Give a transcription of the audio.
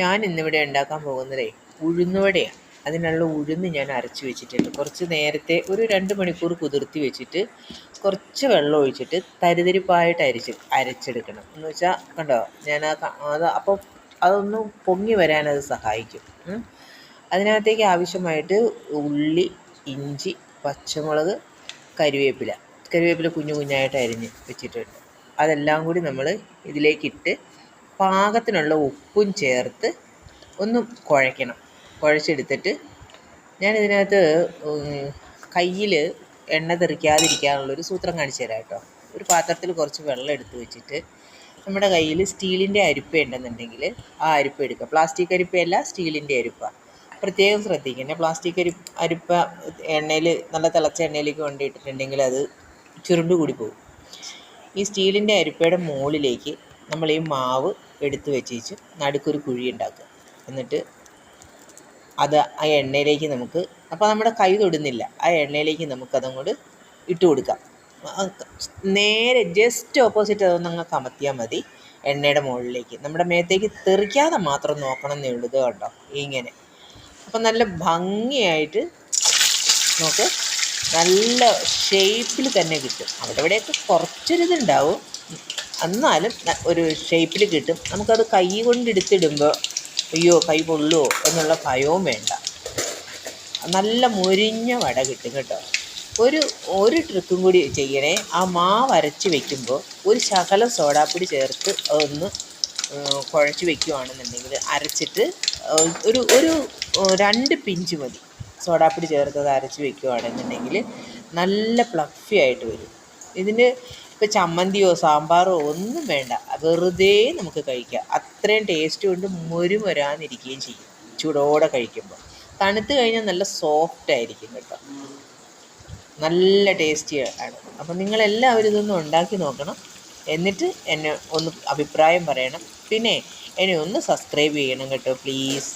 ഞാൻ ഇന്നിവിടെ ഉണ്ടാക്കാൻ പോകുന്നതേ ഉഴുന്നുവടയാണ്. അതിനുള്ള ഉഴുന്ന് ഞാൻ അരച്ച് വെച്ചിട്ടുണ്ട്. കുറച്ച് നേരത്തെ ഒരു 2 മണിക്കൂർ കുതിർത്തി വെച്ചിട്ട് കുറച്ച് വെള്ളം ഒഴിച്ചിട്ട് തരിതരിപ്പായിട്ട് അരച്ചെടുക്കണം. എന്ന് വെച്ചാൽ കണ്ടോ, ഞാൻ അത് അപ്പോൾ അതൊന്ന് പൊങ്ങി വരാനത് സഹായിക്കും. അതിനകത്തേക്ക് ആവശ്യമായിട്ട് ഉള്ളി, ഇഞ്ചി, പച്ചമുളക്, കരിവേപ്പില കുഞ്ഞു കുഞ്ഞായിട്ട് അരിഞ്ഞ് വെച്ചിട്ടുണ്ട്. അതെല്ലാം കൂടി നമ്മൾ ഇതിലേക്കിട്ട് പാകത്തിനുള്ള ഉപ്പും ചേർത്ത് ഒന്ന് കുഴച്ചെടുത്തിട്ട് ഞാനിതിനകത്ത് കയ്യിൽ എണ്ണ തെറിക്കാതിരിക്കാനുള്ളൊരു സൂത്രം കാണിച്ചു തരാം കേട്ടോ. ഒരു പാത്രത്തിൽ കുറച്ച് വെള്ളം എടുത്ത് വെച്ചിട്ട് നമ്മുടെ കയ്യിൽ സ്റ്റീലിൻ്റെ അരിപ്പ ഉണ്ടെന്നുണ്ടെങ്കിൽ ആ അരിപ്പ എടുക്കുക. പ്ലാസ്റ്റിക് അരിപ്പയല്ല, സ്റ്റീലിൻ്റെ അരിപ്പ. പ്രത്യേകം ശ്രദ്ധിക്കണേ, പ്ലാസ്റ്റിക് അരിപ്പ എണ്ണയിൽ നല്ല തിളച്ച എണ്ണയിലേക്ക് കൊണ്ടിട്ടിട്ടുണ്ടെങ്കിൽ അത് ചുരുണ്ട് കൂടി പോകും. ഈ സ്റ്റീലിൻ്റെ അരിപ്പയുടെ മുകളിലേക്ക് നമ്മൾ ഈ മാവ് എടുത്ത് വെച്ചേച്ച് നടുക്കൊരു കുഴി ഉണ്ടാക്കുക. എന്നിട്ട് അത് ആ എണ്ണയിലേക്ക് നമുക്ക്, അപ്പോൾ നമ്മുടെ കൈ തൊടുന്നില്ല, ആ എണ്ണയിലേക്ക് നമുക്കതങ്ങോട്ട് ഇട്ട് കൊടുക്കാം. നേരെ ജസ്റ്റ് ഓപ്പോസിറ്റ് അതൊന്നങ്ങ് കമത്തിയാൽ മതി എണ്ണയുടെ മുകളിലേക്ക്. നമ്മുടെ മേത്തേക്ക് തെറിക്കാതെ മാത്രം നോക്കണം എന്നേ ഉള്ളൂ. കേട്ടോ, ഇങ്ങനെ. അപ്പം നല്ല ഭംഗിയായിട്ട് നമുക്ക് നല്ല ഷേപ്പിൽ തന്നെ കിട്ടും. അവിടെ ഇവിടെയൊക്കെ കുറച്ചൊരിതുണ്ടാവും, എന്നാലും ഒരു ഷേപ്പിൽ കിട്ടും. നമുക്കത് കൈ കൊണ്ട് എടുത്തിടുമ്പോൾ അയ്യോ കൈ പൊള്ളുമോ എന്നുള്ള ഭയവും വേണ്ട. നല്ല മുരിഞ്ഞ വട കിട്ടും കേട്ടോ. ഒരു ട്രിക്കും കൂടി ചെയ്യണേ. ആ മാവ് അരച്ച് വെക്കുമ്പോൾ ഒരു ശകലം സോഡാപ്പൊടി ചേർത്ത് അതൊന്ന് കുഴച്ച് വെക്കുകയാണെന്നുണ്ടെങ്കിൽ, അരച്ചിട്ട് ഒരു 2 പിഞ്ച് മതി സോഡാപ്പൊടി ചേർത്തത് അരച്ച് വെക്കുകയാണെന്നുണ്ടെങ്കിൽ നല്ല ഫ്ലഫി ആയിട്ട് വരും. ഇതിന് ഇപ്പോൾ ചമ്മന്തിയോ സാമ്പാറോ ഒന്നും വേണ്ട, വെറുതെ നമുക്ക് കഴിക്കാം. അത്രയും ടേസ്റ്റ് കൊണ്ട് മൊരുമൊരാന്നിരിക്കുകയും ചെയ്യും ചൂടോടെ കഴിക്കുമ്പോൾ. തണുത്ത് കഴിഞ്ഞാൽ നല്ല സോഫ്റ്റ് ആയിരിക്കും കേട്ടോ, നല്ല ടേസ്റ്റി ആണ്. അപ്പം നിങ്ങളെല്ലാവരും ഇതൊന്ന് ഉണ്ടാക്കി നോക്കണം. എന്നിട്ട് എന്നെ ഒന്ന് അഭിപ്രായം പറയണം. പിന്നെ എന്നെ ഒന്ന് സബ്സ്ക്രൈബ് ചെയ്യണം കേട്ടോ, പ്ലീസ്.